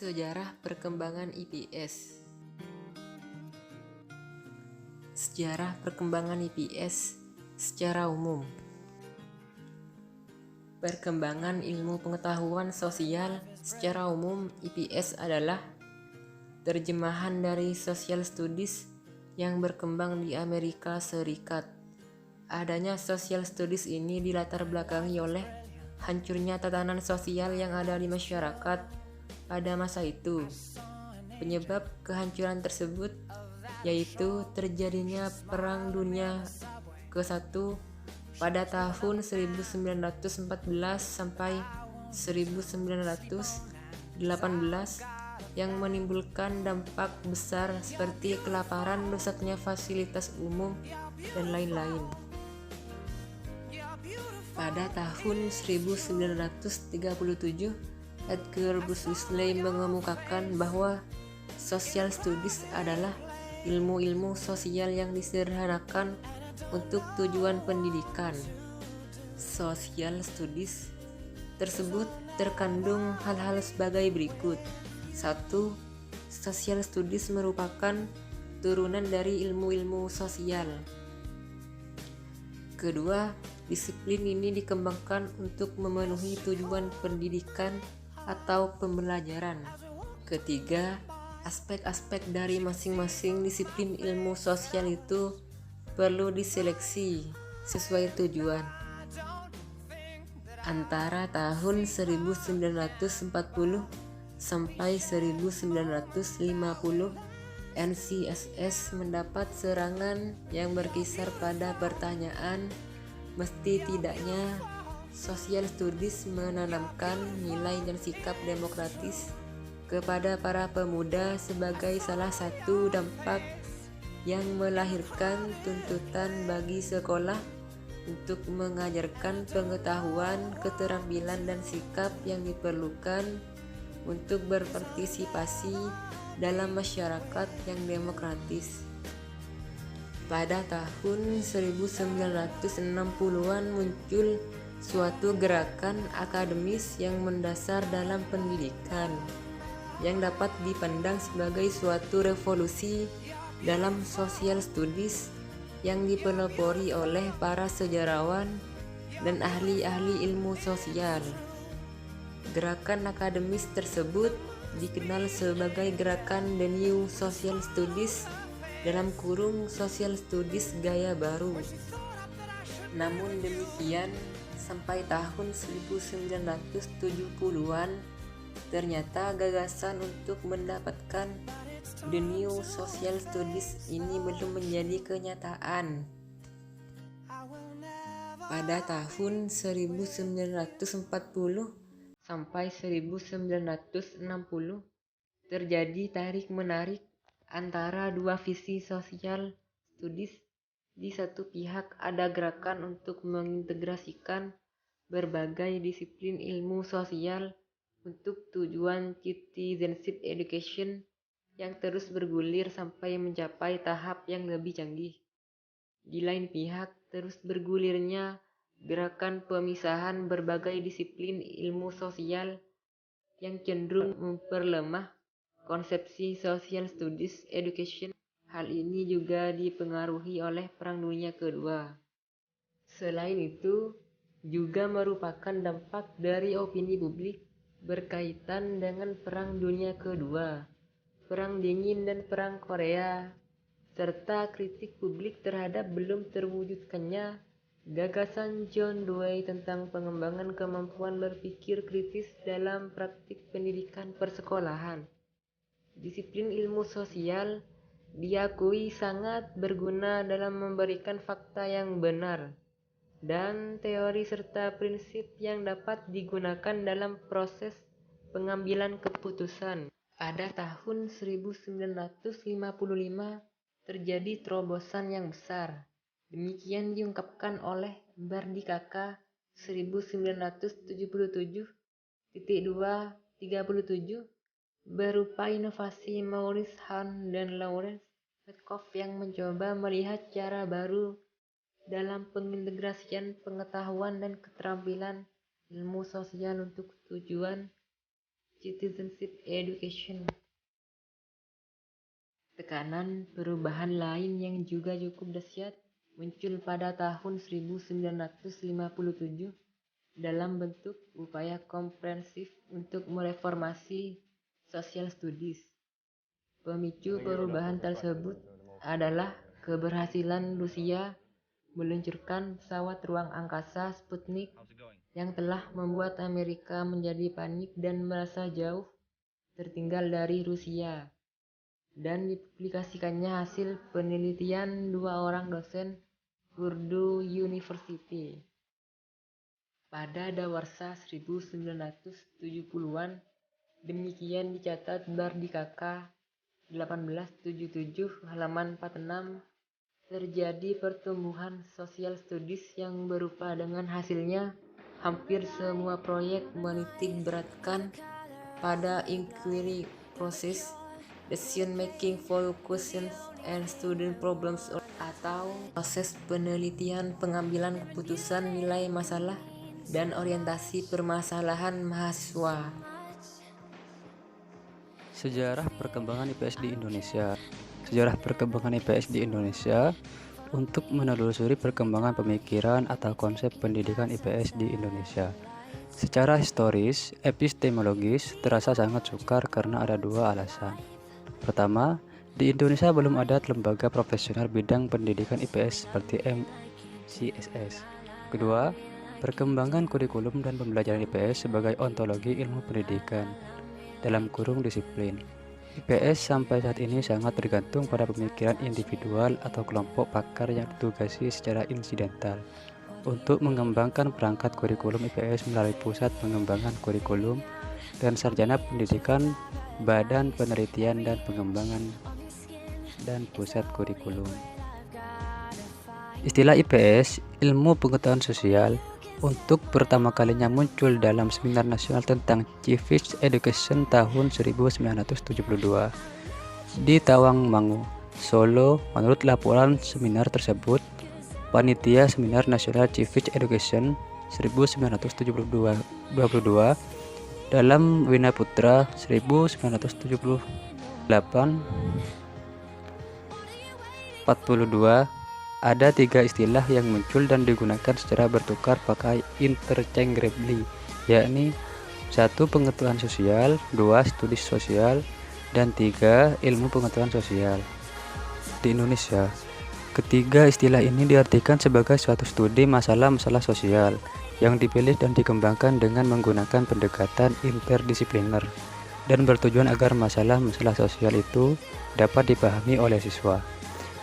Sejarah perkembangan IPS. Sejarah perkembangan IPS secara umum. Perkembangan ilmu pengetahuan sosial secara umum IPS adalah terjemahan dari social studies yang berkembang di Amerika Serikat. Adanya social studies ini dilatar belakangi oleh hancurnya tatanan sosial yang ada di masyarakat pada masa itu. Penyebab kehancuran tersebut yaitu terjadinya Perang Dunia ke-1 pada tahun 1914 sampai 1918 yang menimbulkan dampak besar seperti kelaparan, rusaknya fasilitas umum, dan lain-lain. Pada tahun 1937, Edgar Buswell mengemukakan bahwa social studies adalah ilmu-ilmu sosial yang disederhanakan untuk tujuan pendidikan. Social studies tersebut terkandung hal-hal sebagai berikut. 1. Social studies merupakan turunan dari ilmu-ilmu sosial. Kedua, disiplin ini dikembangkan untuk memenuhi tujuan pendidikan atau pembelajaran. Ketiga, aspek-aspek dari masing-masing disiplin ilmu sosial itu perlu diseleksi sesuai tujuan. Antara tahun 1940 sampai 1950, NCSS mendapat serangan yang berkisar pada pertanyaan mesti tidaknya social studies menanamkan nilai dan sikap demokratis kepada para pemuda sebagai salah satu dampak yang melahirkan tuntutan bagi sekolah untuk mengajarkan pengetahuan, keterampilan, dan sikap yang diperlukan untuk berpartisipasi dalam masyarakat yang demokratis. Pada tahun 1960-an muncul suatu gerakan akademis yang mendasar dalam pendidikan, yang dapat dipandang sebagai suatu revolusi dalam social studies yang dipelopori oleh para sejarawan dan ahli-ahli ilmu sosial. Gerakan akademis tersebut dikenal sebagai gerakan The New Social Studies (Social Studies gaya baru). Namun demikian, sampai tahun 1970-an, ternyata gagasan untuk mendapatkan The New Social Studies ini belum menjadi kenyataan. Pada tahun 1940 sampai 1960 terjadi tarik-menarik antara dua visi social studies. Di satu pihak ada gerakan untuk mengintegrasikan berbagai disiplin ilmu sosial untuk tujuan citizenship education yang terus bergulir sampai mencapai tahap yang lebih canggih. Di lain pihak, terus bergulirnya gerakan pemisahan berbagai disiplin ilmu sosial yang cenderung memperlemah konsepsi social studies education. Hal ini juga dipengaruhi oleh Perang Dunia Kedua. Selain itu, juga merupakan dampak dari opini publik berkaitan dengan Perang Dunia Kedua, Perang Dingin, dan Perang Korea, serta kritik publik terhadap belum terwujudkannya gagasan John Dewey tentang pengembangan kemampuan berpikir kritis dalam praktik pendidikan persekolahan. Disiplin ilmu sosial diakui sangat berguna dalam memberikan fakta yang benar dan teori serta prinsip yang dapat digunakan dalam proses pengambilan keputusan. Pada tahun 1955 terjadi terobosan yang besar. Demikian diungkapkan oleh Bardikaka 1977.237 berupa inovasi Maurice Hahn dan Lawrence Metcalf yang mencoba melihat cara baru dalam pengintegrasian pengetahuan dan keterampilan ilmu sosial untuk tujuan citizenship education. Tekanan perubahan lain yang juga cukup dahsyat muncul pada tahun 1957 dalam bentuk upaya komprehensif untuk mereformasi social studies. Pemicu perubahan tersebut adalah keberhasilan Rusia meluncurkan pesawat ruang angkasa Sputnik yang telah membuat Amerika menjadi panik dan merasa jauh tertinggal dari Rusia, dan dipublikasikannya hasil penelitian dua orang dosen Purdue University. Pada dawarsa 1970-an, demikian dicatat Bardikaka 1877 halaman 46, terjadi pertumbuhan social studies yang berupa dengan hasilnya hampir semua proyek menitik beratkan pada inquiry process, decision making for questions and student problems, atau proses penelitian, pengambilan keputusan, nilai masalah, dan orientasi permasalahan mahasiswa. Sejarah perkembangan IPS di Indonesia. Sejarah perkembangan IPS di Indonesia untuk menelusuri perkembangan pemikiran atau konsep pendidikan IPS di Indonesia. Secara historis, epistemologis terasa sangat sukar karena ada dua alasan. Pertama, di Indonesia belum ada lembaga profesional bidang pendidikan IPS seperti MCSS. Kedua, perkembangan kurikulum dan pembelajaran IPS sebagai ontologi ilmu pendidikan dalam kurung disiplin. IPS sampai saat ini sangat tergantung pada pemikiran individual atau kelompok pakar yang ditugasi secara insidental untuk mengembangkan perangkat kurikulum IPS melalui Pusat Pengembangan Kurikulum dan Sarjana Pendidikan, Badan Penelitian dan Pengembangan, dan Pusat Kurikulum. Istilah IPS, ilmu pengetahuan sosial, untuk pertama kalinya muncul dalam Seminar Nasional tentang Civic Education tahun 1972 di Tawangmangu, Solo. Menurut laporan seminar tersebut, panitia Seminar Nasional Civic Education 1972 dalam Wina Putra 1978 42 ada tiga istilah yang muncul dan digunakan secara bertukar pakai interchangeably, yakni 1. Pengetahuan sosial, 2. Studi sosial, dan 3. Ilmu pengetahuan sosial. Di Indonesia, ketiga istilah ini diartikan sebagai suatu studi masalah-masalah sosial yang dipilih dan dikembangkan dengan menggunakan pendekatan interdisipliner dan bertujuan agar masalah-masalah sosial itu dapat dipahami oleh siswa.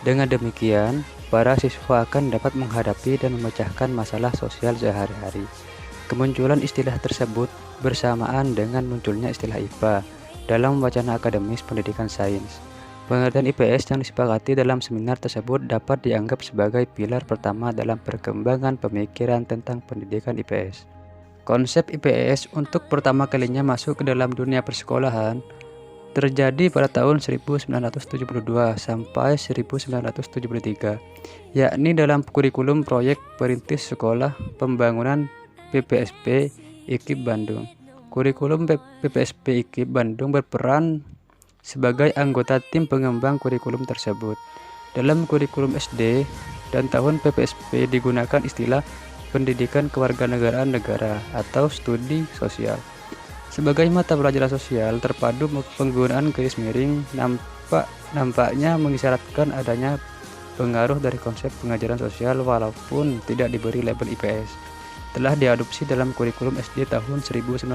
Dengan demikian, para siswa akan dapat menghadapi dan memecahkan masalah sosial sehari-hari. Kemunculan istilah tersebut bersamaan dengan munculnya istilah IPA dalam wacana akademis pendidikan sains. Pengertian IPS yang disepakati dalam seminar tersebut dapat dianggap sebagai pilar pertama dalam perkembangan pemikiran tentang pendidikan IPS. Konsep IPS untuk pertama kalinya masuk ke dalam dunia persekolahan terjadi pada tahun 1972 sampai 1973, yakni dalam kurikulum proyek perintis sekolah pembangunan PPSP IKIP Bandung. Kurikulum PPSP IKIP Bandung berperan sebagai anggota tim pengembang kurikulum tersebut. Dalam kurikulum SD dan tahun PPSP digunakan istilah pendidikan kewarganegaraan negara atau studi sosial. Sebagai mata pelajaran sosial terpadu, penggunaan garis miring nampaknya mengisyaratkan adanya pengaruh dari konsep pengajaran sosial walaupun tidak diberi label IPS. Telah diadopsi dalam kurikulum SD tahun 1968.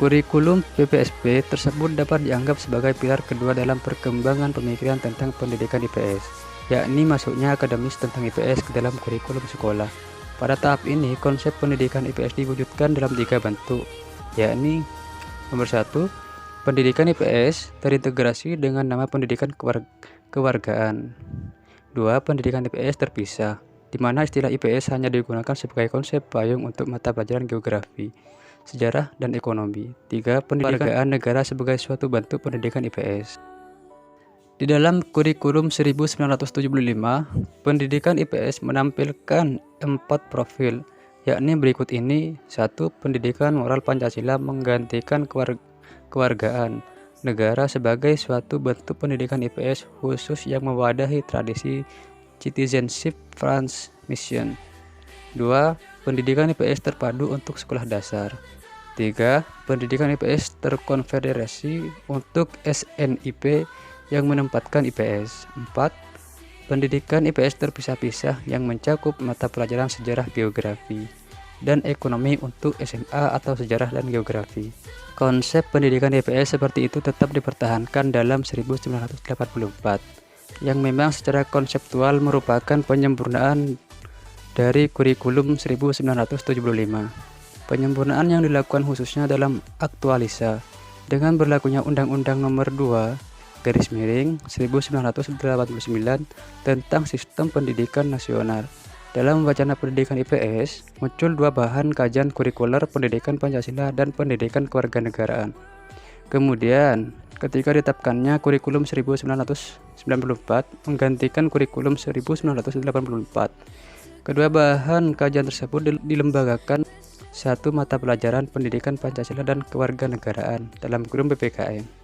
Kurikulum PPSP tersebut dapat dianggap sebagai pilar kedua dalam perkembangan pemikiran tentang pendidikan IPS, yakni masuknya akademis tentang IPS ke dalam kurikulum sekolah. Pada tahap ini, konsep pendidikan IPS diwujudkan dalam tiga bentuk, yakni nomor 1, pendidikan IPS terintegrasi dengan nama pendidikan kewargaan. 2. Pendidikan IPS terpisah, di mana istilah IPS hanya digunakan sebagai konsep payung untuk mata pelajaran geografi, sejarah, dan ekonomi. 3. Pendidikan negara sebagai suatu bentuk pendidikan IPS. Di dalam kurikulum 1975, pendidikan IPS menampilkan 4 profil, yakni berikut ini. 1. Pendidikan moral Pancasila menggantikan kewargaan negara sebagai suatu bentuk pendidikan IPS khusus yang mewadahi tradisi citizenship transmission. 2. Pendidikan IPS terpadu untuk sekolah dasar. 3. Pendidikan IPS terkonfederasi untuk SNIP yang menempatkan IPS. 4. Pendidikan IPS terpisah-pisah yang mencakup mata pelajaran sejarah, geografi, dan ekonomi untuk SMA atau sejarah dan geografi. Konsep pendidikan IPS seperti itu tetap dipertahankan dalam 1984, yang memang secara konseptual merupakan penyempurnaan dari kurikulum 1975. Penyempurnaan yang dilakukan khususnya dalam aktualisa dengan berlakunya Undang-Undang Nomor 2/1989 tentang Sistem Pendidikan Nasional. Dalam wacana pendidikan IPS, muncul dua bahan kajian kurikuler, pendidikan Pancasila dan pendidikan kewarganegaraan. Kemudian, ketika ditetapkannya kurikulum 1994 menggantikan kurikulum 1984, kedua bahan kajian tersebut dilembagakan satu mata pelajaran pendidikan Pancasila dan kewarganegaraan dalam kurung PPKN.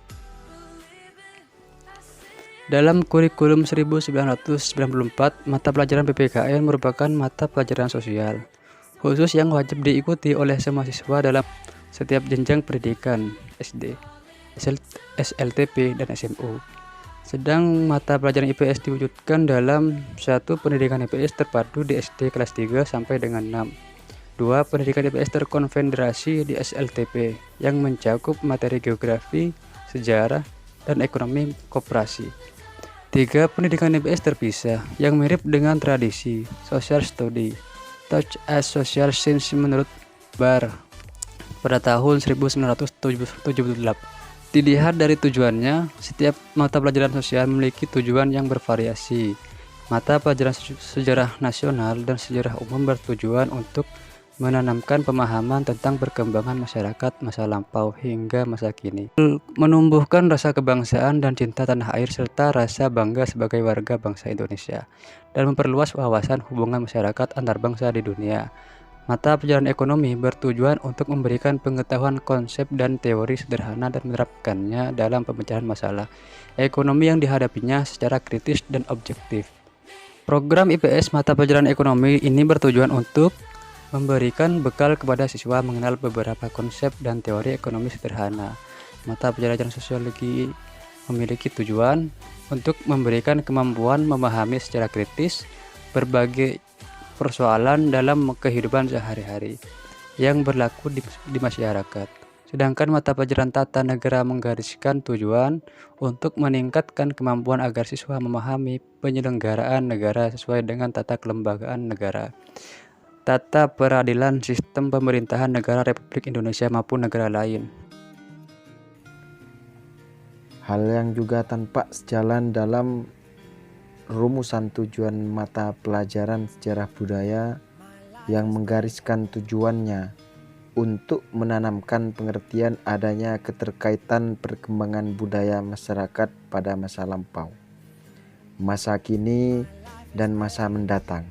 Dalam kurikulum 1994, mata pelajaran PPKN merupakan mata pelajaran sosial khusus yang wajib diikuti oleh semua siswa dalam setiap jenjang pendidikan SD, SLTP, dan SMU. Sedang mata pelajaran IPS diwujudkan dalam 1. Pendidikan IPS terpadu di SD kelas 3 sampai dengan 6. 2. Pendidikan IPS terkonfederasi di SLTP yang mencakup materi geografi, sejarah, dan ekonomi koperasi. 3. Pendidikan IPS terpisah yang mirip dengan tradisi social study, touch as social science menurut Barr pada tahun 1978. Dilihat dari tujuannya, setiap mata pelajaran sosial memiliki tujuan yang bervariasi. Mata pelajaran sejarah nasional dan sejarah umum bertujuan untuk menanamkan pemahaman tentang perkembangan masyarakat masa lampau hingga masa kini, menumbuhkan rasa kebangsaan dan cinta tanah air serta rasa bangga sebagai warga bangsa Indonesia, dan memperluas wawasan hubungan masyarakat antar bangsa di dunia. Mata pelajaran ekonomi bertujuan untuk memberikan pengetahuan konsep dan teori sederhana dan menerapkannya dalam pemecahan masalah ekonomi yang dihadapinya secara kritis dan objektif. Program IPS mata pelajaran ekonomi ini bertujuan untuk memberikan bekal kepada siswa mengenal beberapa konsep dan teori ekonomi sederhana. Mata pelajaran sosiologi memiliki tujuan untuk memberikan kemampuan memahami secara kritis berbagai persoalan dalam kehidupan sehari-hari yang berlaku di masyarakat. Sedangkan mata pelajaran tata negara menggariskan tujuan untuk meningkatkan kemampuan agar siswa memahami penyelenggaraan negara sesuai dengan tata kelembagaan negara, tata peradilan, sistem pemerintahan negara Republik Indonesia maupun negara lain. Hal yang juga tampak sejalan dalam rumusan tujuan mata pelajaran sejarah budaya yang menggariskan tujuannya untuk menanamkan pengertian adanya keterkaitan perkembangan budaya masyarakat pada masa lampau, masa kini, dan masa mendatang,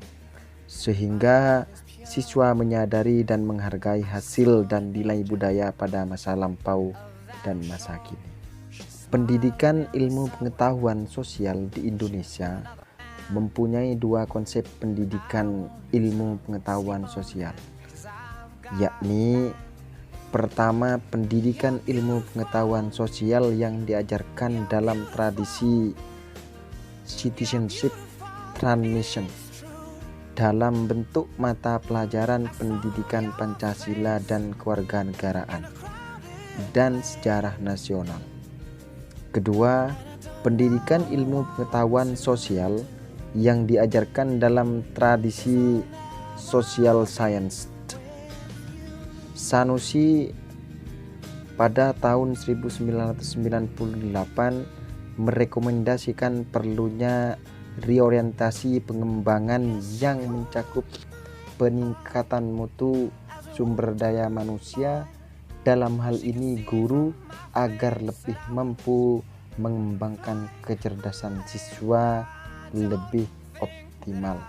sehingga siswa menyadari dan menghargai hasil dan nilai budaya pada masa lampau dan masa kini. Pendidikan ilmu pengetahuan sosial di Indonesia mempunyai dua konsep pendidikan ilmu pengetahuan sosial, yakni pertama, pendidikan ilmu pengetahuan sosial yang diajarkan dalam tradisi citizenship transmission dalam bentuk mata pelajaran pendidikan Pancasila dan kewarganegaraan dan sejarah nasional. Kedua, pendidikan ilmu pengetahuan sosial yang diajarkan dalam tradisi social science. Sanusi pada tahun 1998 merekomendasikan perlunya reorientasi pengembangan yang mencakup peningkatan mutu sumber daya manusia, dalam hal ini guru, agar lebih mampu mengembangkan kecerdasan siswa lebih optimal.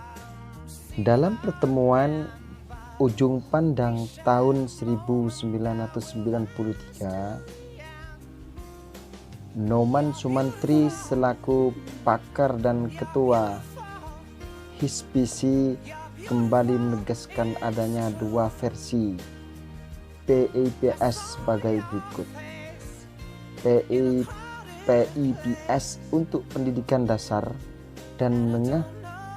Dalam pertemuan ujung pandang tahun 1993, Noman Sumantri selaku pakar dan ketua HISPISI kembali menegaskan adanya dua versi PIPS sebagai berikut. PIPS untuk pendidikan dasar dan menengah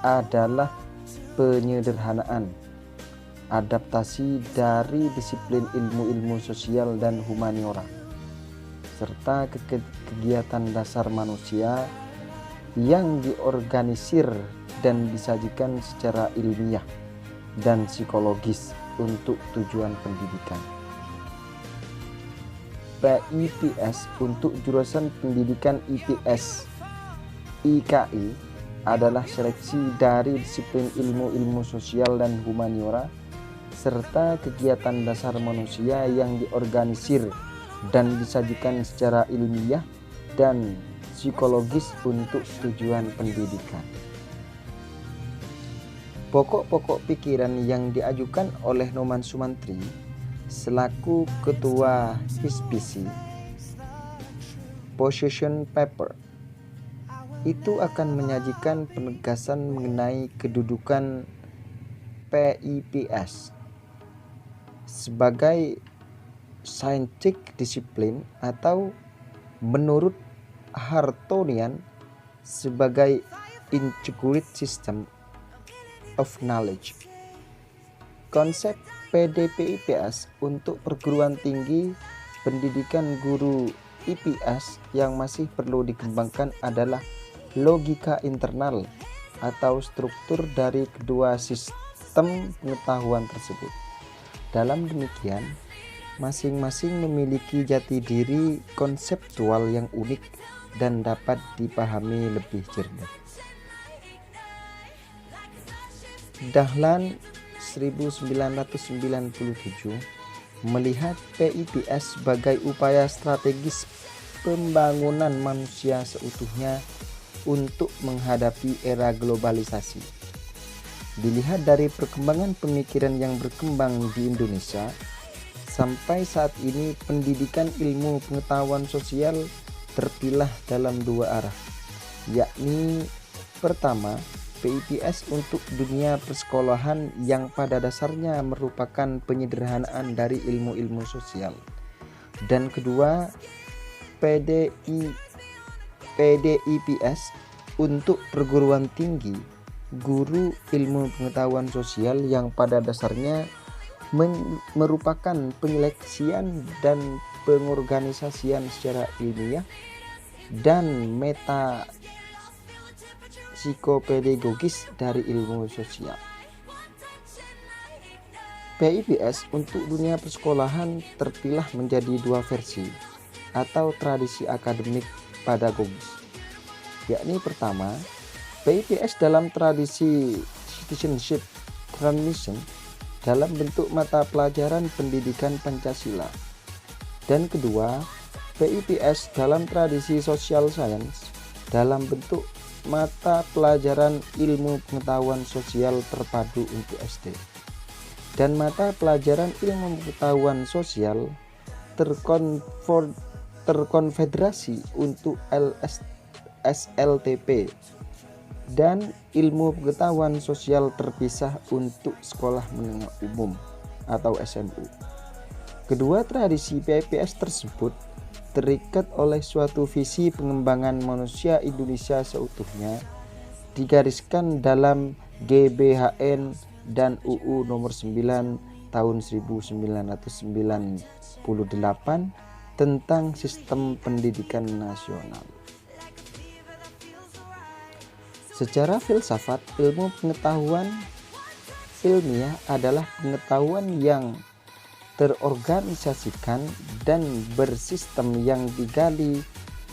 adalah penyederhanaan adaptasi dari disiplin ilmu-ilmu sosial dan humaniora serta kegiatan dasar manusia yang diorganisir dan disajikan secara ilmiah dan psikologis untuk tujuan pendidikan. PIPS untuk jurusan pendidikan IPS IKI adalah seleksi dari disiplin ilmu-ilmu sosial dan humaniora serta kegiatan dasar manusia yang diorganisir dan disajikan secara ilmiah dan psikologis untuk tujuan pendidikan. Pokok-pokok pikiran yang diajukan oleh Noman Sumantri selaku ketua HISPISI position paper itu akan menyajikan penegasan mengenai kedudukan PIPS sebagai scientific disiplin atau menurut Hartonian sebagai integrated system of knowledge. Konsep PDPIPS untuk perguruan tinggi pendidikan guru IPS yang masih perlu dikembangkan adalah logika internal atau struktur dari kedua sistem pengetahuan tersebut. Dalam demikian, masing-masing memiliki jati diri konseptual yang unik dan dapat dipahami lebih jernih. Dahlan 1997 melihat PIPS sebagai upaya strategis pembangunan manusia seutuhnya untuk menghadapi era globalisasi. Dilihat dari perkembangan pemikiran yang berkembang di Indonesia, sampai saat ini pendidikan ilmu pengetahuan sosial terpilah dalam dua arah, yakni pertama, PIPS untuk dunia persekolahan yang pada dasarnya merupakan penyederhanaan dari ilmu-ilmu sosial, dan kedua, PDIPS untuk perguruan tinggi guru ilmu pengetahuan sosial yang pada dasarnya merupakan penyeleksian dan pengorganisasian secara ilmiah dan meta psikopedagogis dari ilmu sosial. PIPS untuk dunia persekolahan terpilah menjadi dua versi atau tradisi akademik pedagogis, yakni pertama, PIPS dalam tradisi citizenship transmission dalam bentuk mata pelajaran pendidikan Pancasila, dan kedua, PIPS dalam tradisi social science dalam bentuk mata pelajaran ilmu pengetahuan sosial terpadu untuk SD dan mata pelajaran ilmu pengetahuan sosial terkonfederasi untuk SLTP dan ilmu pengetahuan sosial terpisah untuk sekolah menengah umum atau SMU. Kedua tradisi PIPS tersebut terikat oleh suatu visi pengembangan manusia Indonesia seutuhnya digariskan dalam GBHN dan UU nomor 9 tahun 1998 tentang sistem pendidikan nasional. Secara filsafat, ilmu pengetahuan ilmiah adalah pengetahuan yang terorganisasikan dan bersistem yang digali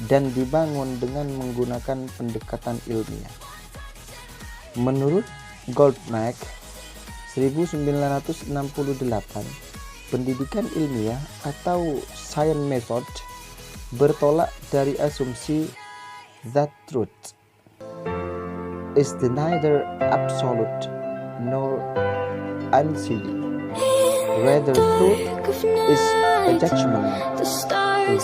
dan dibangun dengan menggunakan pendekatan ilmiah. Menurut Goldmark 1968, pendidikan ilmiah atau science method bertolak dari asumsi that truth is neither absolute nor unseeing. Whether truth is a judgment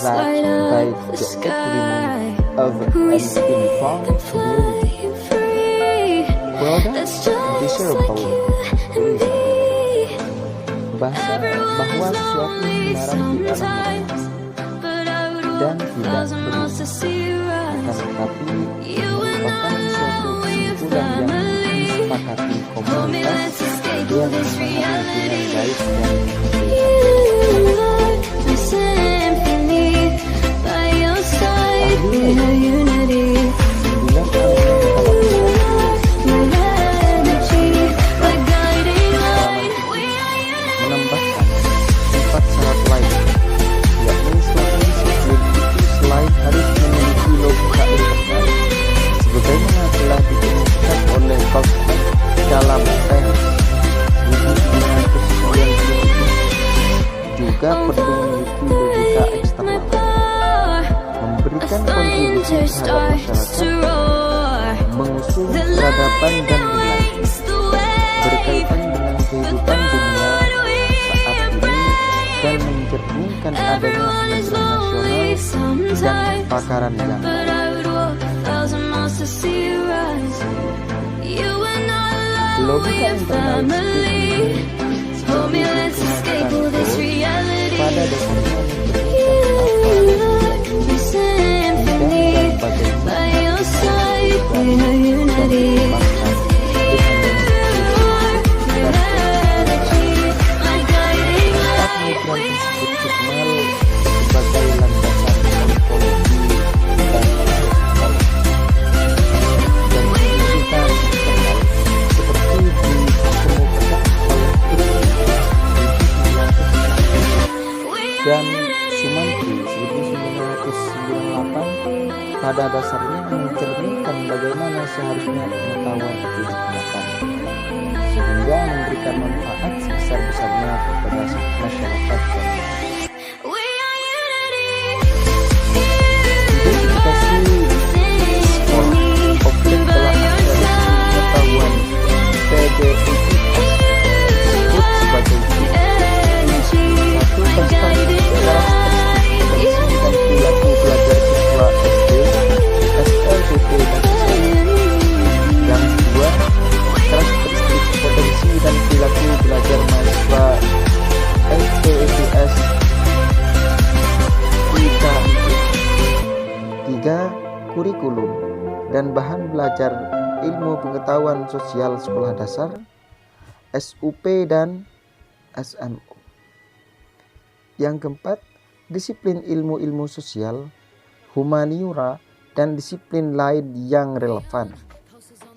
that by the agreement of an informed community, products desirable tourism. Bahwa sesuatu dilarang di alam dan tidak perlu, tetapi merupakan suatu kesimpulan yang disepakati komunitas yang memahami dengan baik dan menambahkan 4 syarat lain, yakni suatu disiplin itu selain harus memiliki logika internal sebagaimana telah dikemukakan oleh Goldberg dalam teks 1997, juga perlu memiliki logika eksternal, memberikan kontribusi terhadap masyarakat, mengusung peradaban dan nilai berkaitan dengan kehidupan dunia saat ini, dan mencerminkan adanya kemajuan nasional dan pakaran yang baik. Logika internal pada dasarnya sebagai landasan ontologi dan pendidikan internal seperti dikemukakan oleh dan Sumantri 1998 pada dasarnya mencerminkan bagaimana seharusnya pengetahuan itu digunakan sehingga memberikan manfaat sebesar-besarnya kepada masyarakat. Objek telah pengetahuan PDIPS disebut sebagai satu tentang kelas potensi dan perilaku belajar siswa SD, SLBT dan SMP. Yang kedua, karakteristik potensi dan perilaku belajar mahasiswa STIPS. Tiga, kurikulum dan bahan belajar ilmu pengetahuan sosial sekolah dasar, SUP dan SMU. Yang keempat, disiplin ilmu-ilmu sosial, humaniora, dan disiplin lain yang relevan.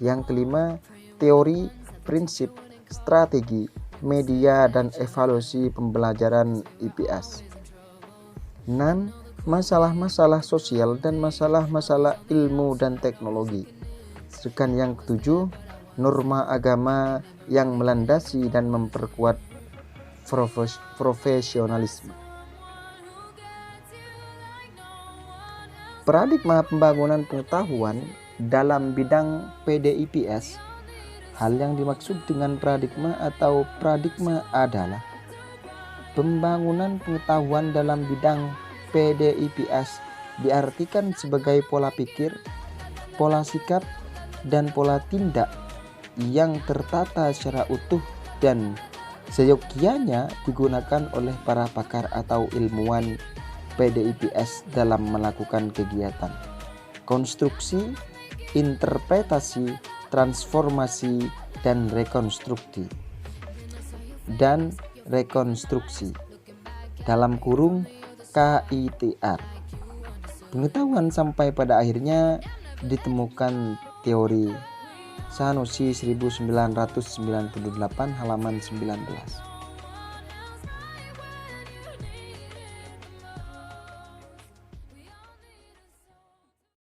Yang kelima, teori, prinsip, strategi, media, dan evaluasi pembelajaran IPS. 6. Masalah-masalah sosial dan masalah-masalah ilmu dan teknologi. Sedangkan yang ketujuh, norma agama yang melandasi dan memperkuat profesionalisme. Paradigma pembangunan pengetahuan dalam bidang PDIPS. Hal yang dimaksud dengan paradigma atau paradigma adalah pembangunan pengetahuan dalam bidang PDIPS diartikan sebagai pola pikir, pola sikap, dan pola tindak yang tertata secara utuh dan seyogyanya digunakan oleh para pakar atau ilmuwan PDIPS dalam melakukan kegiatan konstruksi, interpretasi, transformasi, dan rekonstruksi dalam kurung KITR. Pengetahuan sampai pada akhirnya ditemukan teori Sanusi 1998 halaman 19.